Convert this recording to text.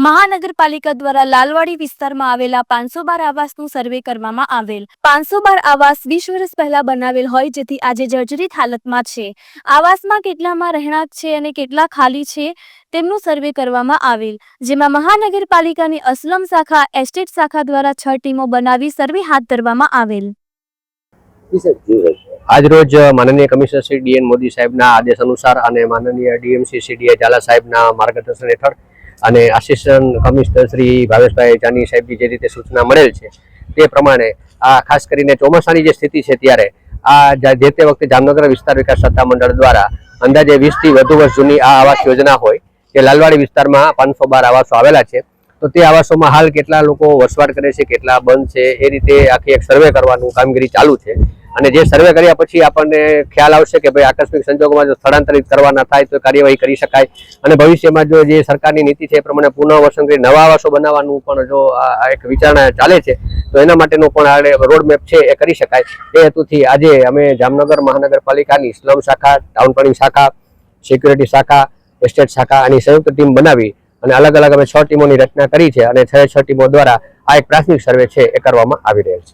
મહાનગરપાલિકા દ્વારા લાલવાડી વિસ્તારમાં આવેલા 512 આવાસનું સર્વે કરવામાં આવેલ. 512 આવાસ 20 વર્ષ પહેલા બનાવેલ હોય જેથી આજે જર્જરિત હાલતમાં છે. આવાસમાં કેટલામાં રહેણાંક છે અને કેટલા ખાલી છે તેમનું સર્વે કરવામાં આવેલ, જેમાં મહાનગરપાલિકાની અસલમ શાખા, એસ્ટેટ શાખા દ્વારા 6 ટીમો બનાવી સર્વે હાથ ધરવામાં આવેલ. આજ રોજ માનનીય કમિશનર શ્રી ડીએન મોદી સાહેબના આદેશ અનુસાર અને માનનીય ડીએમસી સીડીએ ઝાલા સાહેબના માર્ગદર્શન હેઠળ અને આસિસ્ટન્ટ કમિશનર શ્રી ભાવેશભાઈ જાની સાહેબની જે રીતે સૂચના મળેલ છે તે પ્રમાણે આ ખાસ કરીને ચોમાસાની જે સ્થિતિ છે ત્યારે આ જે તે વખતે જામનગર વિસ્તાર વિકાસ સત્તામંડળ દ્વારા અંદાજે 20 થી વધુ વર્ષ જૂની આ આવાસ યોજના હોય કે લાલવાડી વિસ્તારમાં 512 આવાસો આવેલા છે. તો તે આવાસોમાં હાલ કેટલા લોકો વસવાટ કરે છે, કેટલા બંધ છે, એ રીતે આખી એક સર્વે કરવાનું કામગીરી ચાલુ છે. અને જે સર્વે કર્યા પછી આપણને ખ્યાલ આવશે કે ભાઈ આકસ્મિક સંજોગોમાં જો સ્થળાંતરિત કરવાના થાય તો કાર્યવાહી કરી શકાય અને ભવિષ્યમાં જો જે સરકારની નીતિ છે એ પ્રમાણે પુનઃવસન કરી નવા આવાસો બનાવવાનું પણ જો આ એક વિચારણા ચાલે છે તો એના માટેનો પણ રોડ મેપ છે એ કરી શકાય. એ હેતુથી આજે અમે જામનગર મહાનગરપાલિકાની સ્લમ શાખા, ટાઉન પ્લાનિંગ શાખા, સિક્યુરિટી શાખા, એસ્ટેટ શાખા આની સંયુક્ત ટીમ બનાવી અને અલગ અલગ અમે 6 ટીમોની રચના કરી છે અને 6 ટીમો દ્વારા આ એક પ્રાથમિક સર્વે છે એ કરવામાં આવી રહેલ છે.